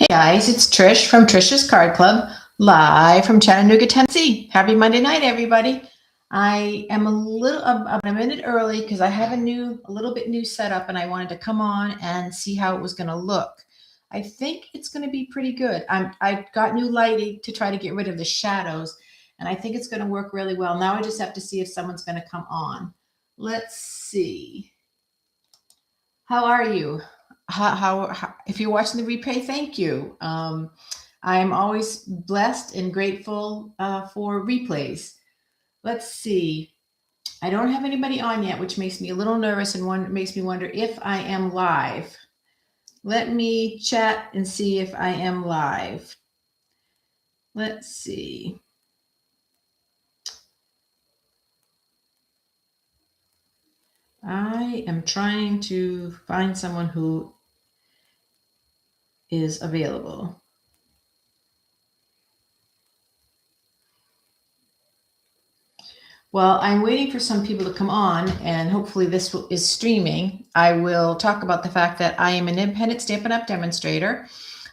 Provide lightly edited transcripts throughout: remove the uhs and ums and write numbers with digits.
Guys, it's Trish from Trish's Card Club, live from Chattanooga, Tennessee. Happy Monday night, everybody. I am about a minute early because I have a little bit new setup, and I wanted to come on and see how it was going to look. I think it's going to be pretty good. I've got new lighting to try to get rid of the shadows, and I think it's going to work really well. Now I just have to see if someone's going to come on. Let's see. How are you? How if you're watching the replay, thank you. I'm always blessed and grateful for replays. Let's see. I don't have anybody on yet, which makes me a little nervous and makes me wonder if I am live. Let me chat and see if I am live. Let's see. I am trying to find someone who is available. Well, I'm waiting for some people to come on, and hopefully this is streaming. I will talk about the fact that I am an independent Stampin' Up! Demonstrator.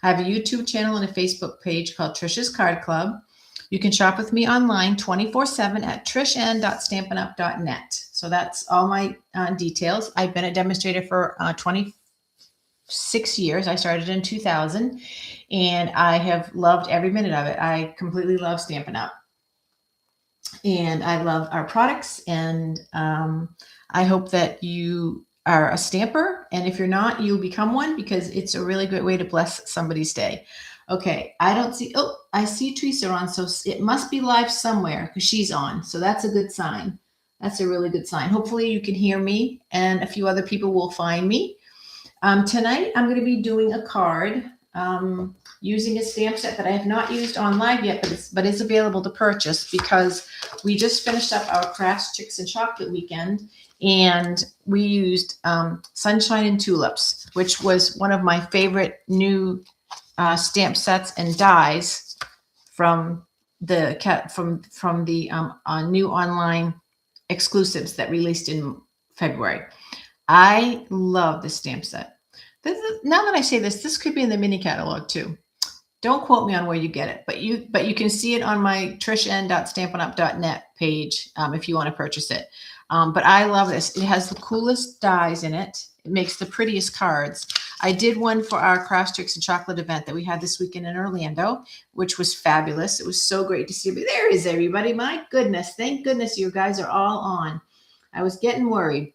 I have a YouTube channel and a Facebook page called Trish's Card Club. You can shop with me online 24/7 at trishan.stampinup.net. So that's all my details. I've been a demonstrator for 26 years. I started in 2000, and I have loved every minute of it. I completely love Stampin' Up! And I love our products, and I hope that you are a stamper, and if you're not, you'll become one, because it's a really great way to bless somebody's day. Okay, I see Teresa on, so it must be live somewhere because she's on, so that's a good sign. That's a really good sign. Hopefully you can hear me, and a few other people will find me. Tonight I'm going to be doing a card using a stamp set that I have not used on live yet, but it's available to purchase because we just finished up our Crafts, Chicks, and Chocolate weekend, and we used Sunshine and Tulips, which was one of my favorite new stamp sets and dies from the new online exclusives that released in February. I love this stamp set. Now that I say this could be in the mini catalog too. Don't quote me on where you get it, but you can see it on my trishan.stampinup.net page if you want to purchase it. But I love this. It has the coolest dies in it. It makes the prettiest cards. I did one for our Crafts, Tricks, and Chocolate event that we had this weekend in Orlando, which was fabulous. It was so great to see you. There is everybody. My goodness. Thank goodness you guys are all on. I was getting worried.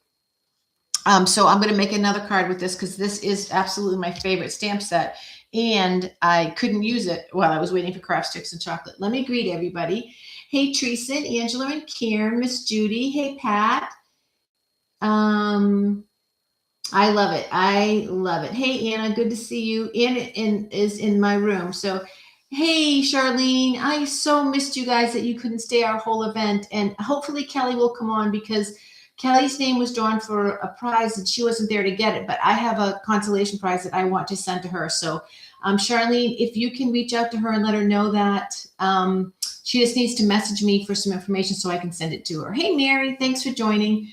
So I'm going to make another card with this because this is absolutely my favorite stamp set, and I couldn't use it while I was waiting for Crafts, Chicks, and Chocolate. Let me greet everybody. Hey, Teresa, Angela, and Karen, Miss Judy. Hey, Pat. I love it. I love it. Hey, Anna, good to see you. Anna is in my room. So, hey, Charlene, I so missed you guys that you couldn't stay our whole event, and hopefully Kelly will come on because Kelly's name was drawn for a prize and she wasn't there to get it, but I have a consolation prize that I want to send to her. So Charlene, if you can reach out to her and let her know that she just needs to message me for some information so I can send it to her. Hey, Mary, thanks for joining.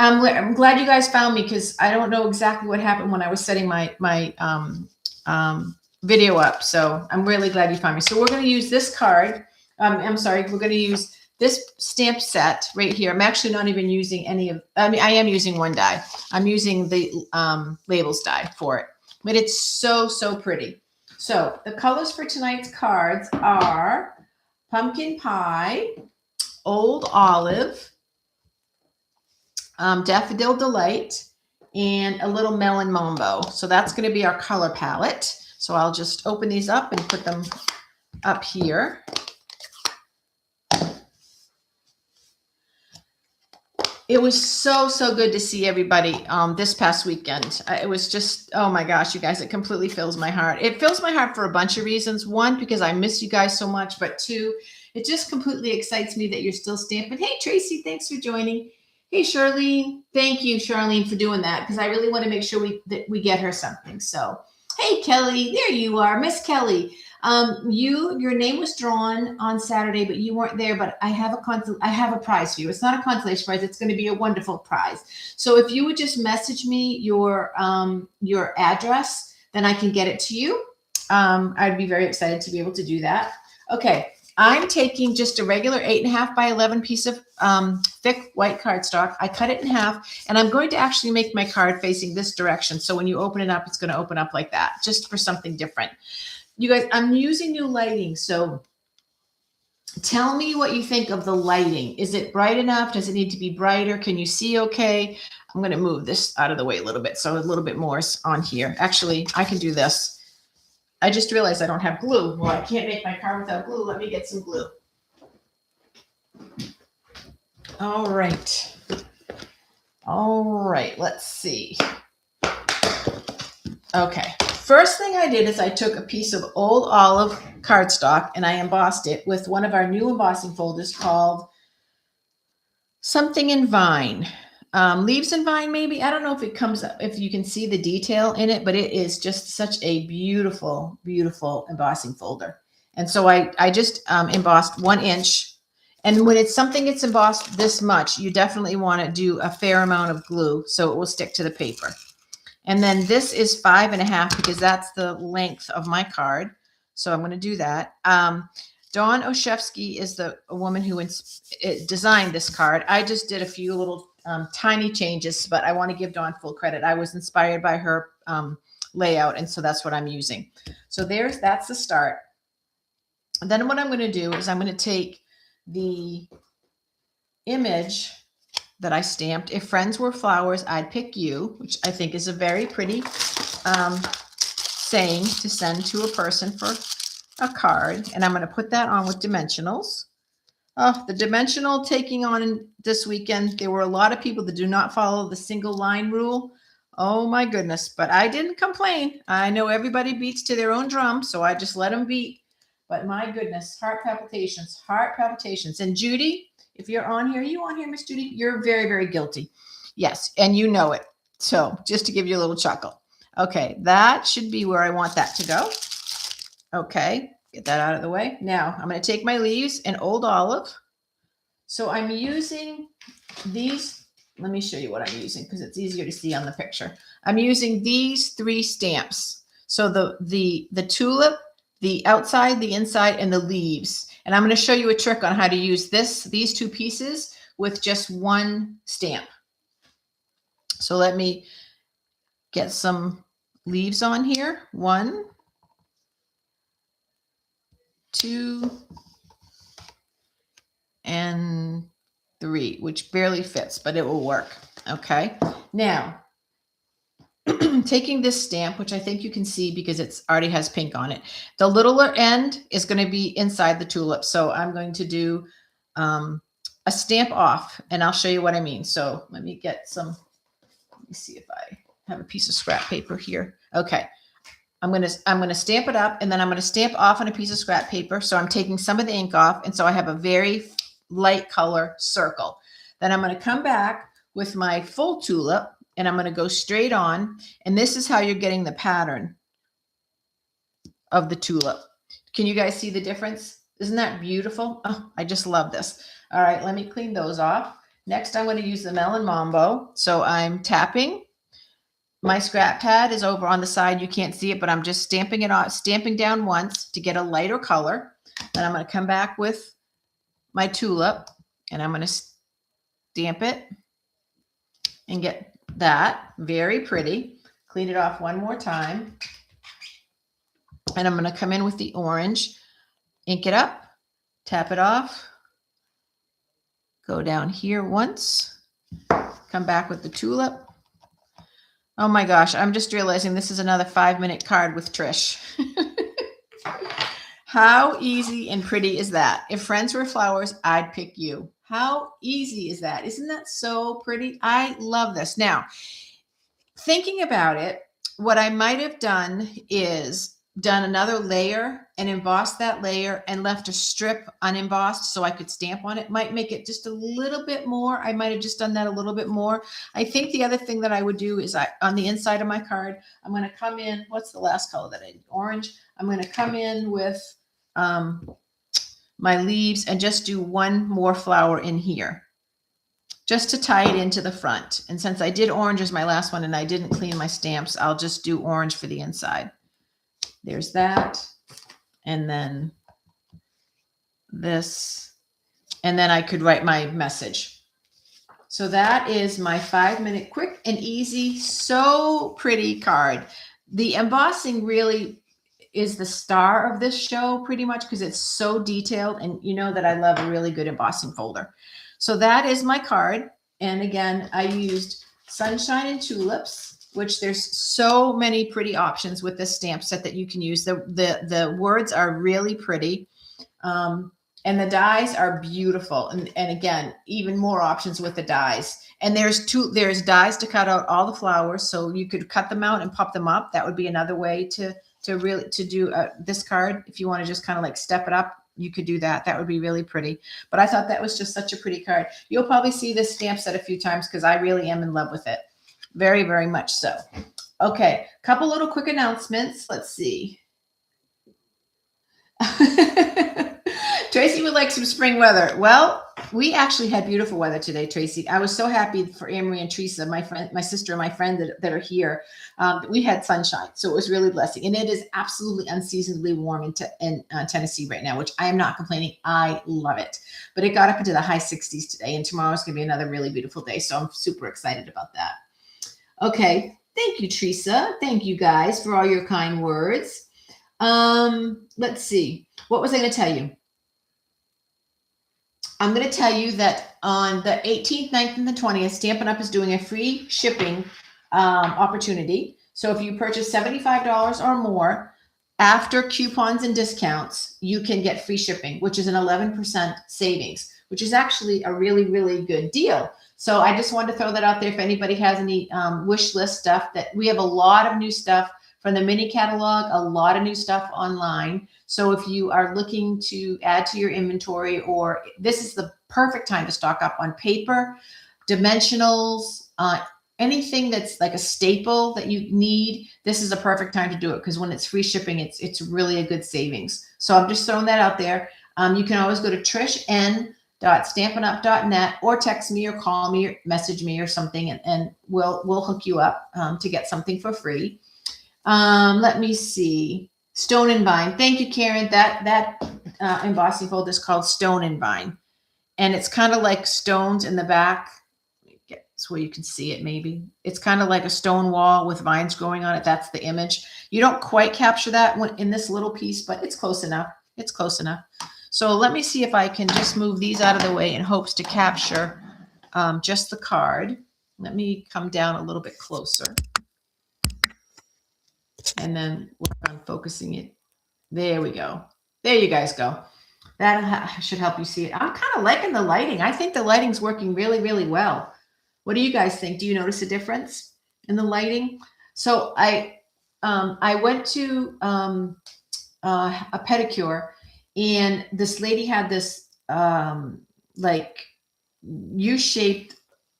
I'm glad you guys found me because I don't know exactly what happened when I was setting my video up. So I'm really glad you found me. So we're going to use this card. We're going to use this stamp set right here. I'm actually not even using I am using one die. I'm using the labels die for it, but it's so, so pretty. So the colors for tonight's cards are Pumpkin Pie, Old Olive, Daffodil Delight, and a little Melon Mambo. So that's going to be our color palette. So I'll just open these up and put them up here. It was so, so good to see everybody this past weekend. It was just, oh my gosh, you guys, it completely fills my heart. It fills my heart for a bunch of reasons. One, because I miss you guys so much, but two, it just completely excites me that you're still stamping. Hey, Tracy, thanks for joining. Hey, Charlene, thank you, Charlene, for doing that because I really want to make sure that we get her something. So, hey, Kelly, there you are, Miss Kelly. Your name was drawn on Saturday, but you weren't there. But I have a prize for you. It's not a consolation prize. It's going to be a wonderful prize. So if you would just message me your address, then I can get it to you. I'd be very excited to be able to do that. Okay, I'm taking just a regular 8.5 by 11 piece of thick white cardstock. I cut it in half, and I'm going to actually make my card facing this direction. So when you open it up, it's going to open up like that, just for something different. You guys, I'm using new lighting, so tell me what you think of the lighting. Is it bright enough? Does it need to be brighter? Can you see okay? I'm going to move this out of the way a little bit, so a little bit more is on here. Actually, I can do this. I just realized I don't have glue. Well, I can't make my card without glue. Let me get some glue. All right. All right, let's see. Okay. First thing I did is I took a piece of old olive cardstock and I embossed it with one of our new embossing folders called Something in Vine. Leaves in Vine, maybe. I don't know if it comes up, if you can see the detail in it, but it is just such a beautiful, beautiful embossing folder. And so I just embossed 1 inch. And when it's something that's embossed this much, you definitely want to do a fair amount of glue so it will stick to the paper. And then this is 5.5 because that's the length of my card. So I'm going to do that. Dawn Oshevsky is a woman who designed this card. I just did a few little tiny changes, but I want to give Dawn full credit. I was inspired by her layout, and so that's what I'm using. So that's the start. And then what I'm going to do is I'm going to take the image that I stamped. If friends were flowers, I'd pick you, which I think is a very pretty saying to send to a person for a card. And I'm going to put that on with dimensionals. Oh, the dimensional taking on this weekend. There were a lot of people that do not follow the single line rule. Oh my goodness. But I didn't complain. I know everybody beats to their own drum, so I just let them beat. But my goodness, heart palpitations, heart palpitations. And Judy, if you're on here, you on here, Miss Judy? You're very, very guilty. Yes, and you know it. So just to give you a little chuckle. Okay, that should be where I want that to go. Okay, get that out of the way. Now I'm going to take my leaves and old olive. So I'm using these. Let me show you what I'm using because it's easier to see on the picture. I'm using these 3 stamps. So the tulip, the outside, the inside, and the leaves. And I'm going to show you a trick on how to use these 2 pieces with just 1 stamp. So let me get some leaves on here. 1, 2, and 3, which barely fits, but it will work. Okay. Now, taking this stamp, which I think you can see because it's already has pink on it. The littler end is going to be inside the tulip. So I'm going to do a stamp off, and I'll show you what I mean. So let me get some, let me see if I have a piece of scrap paper here. Okay. I'm going to stamp it up, and then I'm going to stamp off on a piece of scrap paper. So I'm taking some of the ink off. And so I have a very light color circle. Then I'm going to come back with my full tulip, and I'm going to go straight on. And this is how you're getting the pattern of the tulip. Can you guys see the difference? Isn't that beautiful? Oh, I just love this. All right, let me clean those off. Next, I'm going to use the Melon Mambo. So I'm tapping. My scrap pad is over on the side. You can't see it, but I'm just stamping it off, stamping down once to get a lighter color. Then I'm going to come back with my tulip, and I'm going to stamp it and get that very pretty. Clean it off one more time. And I'm going to come in with the orange, ink it up, tap it off, go down here once, come back with the tulip. Oh my gosh, I'm just realizing this is another 5-minute card with Trish. How easy and pretty is that? If friends were flowers, I'd pick you. How easy is that? Isn't that so pretty? I love this. Now, thinking about it, what I might have done is done another layer and embossed that layer and left a strip unembossed so I could stamp on it. Might make it just a little bit more. I might have just done that a little bit more. I think the other thing that I would do is on the inside of my card, I'm going to come in. What's the last color that I did? Orange. I'm going to come in with my leaves and just do one more flower in here just to tie it into the front. And since I did orange as my last one and I didn't clean my stamps, I'll just do orange for the inside. There's that. And then this. And then I could write my message. So that is my 5-minute quick and easy, so pretty card. The embossing really is the star of this show pretty much because it's so detailed, and you know that I love a really good embossing folder. So that is my card. And again, I used Sunshine and Tulips, which there's so many pretty options with this stamp set that you can use. The words are really pretty. And the dies are beautiful. And again, even more options with the dies. And there's dies to cut out all the flowers. So you could cut them out and pop them up. That would be another way to do this card. If you want to just kind of like step it up, you could do that. That would be really pretty. But I thought that was just such a pretty card. You'll probably see this stamp set a few times because I really am in love with it. Very, very much so. Okay, couple little quick announcements. Let's see. Tracy would like some spring weather. Well, we actually had beautiful weather today, Tracy. I was so happy for Amory and Teresa, my sister and my friend that are here. We had sunshine, so it was really blessing. And it is absolutely unseasonably warm in Tennessee right now, which I am not complaining. I love it. But it got up into the high 60s today, and tomorrow's going to be another really beautiful day, so I'm super excited about that. Okay, thank you, Teresa. Thank you guys for all your kind words. Let's see. What was I going to tell you? I'm going to tell you that on the 18th, 19th, and the 20th, Stampin' Up! Is doing a free shipping opportunity. So if you purchase $75 or more, after coupons and discounts, you can get free shipping, which is an 11% savings, which is actually a really, really good deal. So I just wanted to throw that out there if anybody has any wish list stuff. That we have a lot of new stuff from the mini catalog, a lot of new stuff online. So if you are looking to add to your inventory, or this is the perfect time to stock up on paper, dimensionals, anything that's like a staple that you need, this is a perfect time to do it because when it's free shipping, it's really a good savings. So I'm just throwing that out there. You can always go to trishn.stampinup.net or text me or call me or message me or something, and we'll hook you up to get something for free. Let me see. Stone and Vine. Thank you, Karen. That embossing folder is called Stone and Vine. And it's kind of like stones in the back. So you can see it maybe. It's kind of like a stone wall with vines growing on it. That's the image. You don't quite capture that in this little piece, but it's close enough. It's close enough. So let me see if I can just move these out of the way in hopes to capture just the card. Let me come down a little bit closer. And then work on focusing it. There we go. There you guys go. That should help you see it. I'm kind of liking the lighting. I think the lighting's working really, really well. What do you guys think? Do you notice a difference in the lighting? So I went to a pedicure, and this lady had this like U-shaped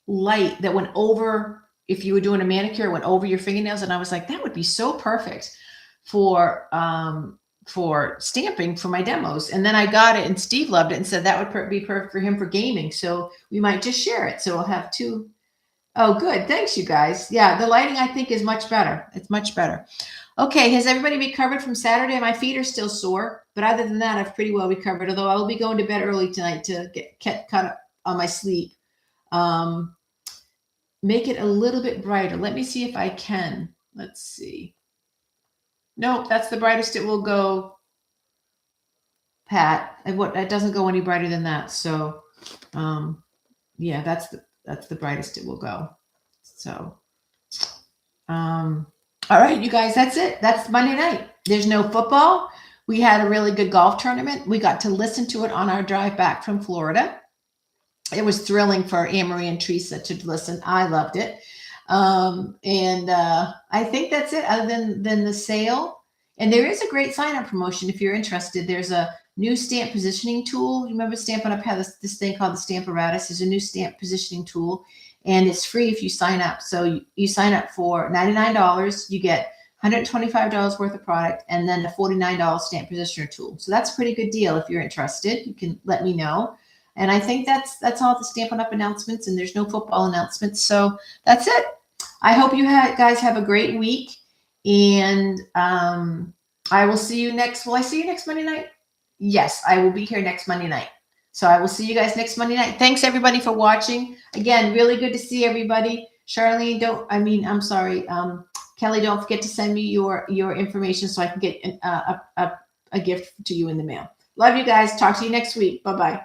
light that went over. If you were doing a manicure, it went over your fingernails. And I was like, that would be so perfect for stamping for my demos. And then I got it, and Steve loved it and said that would be perfect for him for gaming. So we might just share it. So we'll have two. Oh, good. Thanks, you guys. Yeah, the lighting, I think, is much better. It's much better. Okay, has everybody recovered from Saturday? My feet are still sore, but other than that, I've pretty well recovered, although I will be going to bed early tonight to get caught up on my sleep. Make it a little bit brighter. Let me see if I can. Let's see. Nope, that's the brightest it will go, Pat. And it doesn't go any brighter than that. So, yeah, that's the brightest it will go. So, all right, you guys, that's it. That's Monday night. There's no football. We had a really good golf tournament. We got to listen to it on our drive back from Florida. It was thrilling for Amory and Teresa to listen. I loved it. And I think that's it, other than the sale. And there is a great sign-up promotion if you're interested. There's a new stamp positioning tool. You remember Stampin' Up! Had this thing called the Stamparatus. There's a new stamp positioning tool, and it's free if you sign up. So you sign up for $99. You get $125 worth of product, and then a $49 stamp positioner tool. So that's a pretty good deal. If you're interested, you can let me know. And I think that's all the Stampin' Up! Announcements, and there's no football announcements. So that's it. I hope you guys have a great week. And I will see you next. Will I see you next Monday night? Yes, I will be here next Monday night. So I will see you guys next Monday night. Thanks everybody for watching. Again, really good to see everybody. Charlene, I'm sorry. Kelly, don't forget to send me your information so I can get a gift to you in the mail. Love you guys. Talk to you next week. Bye-bye.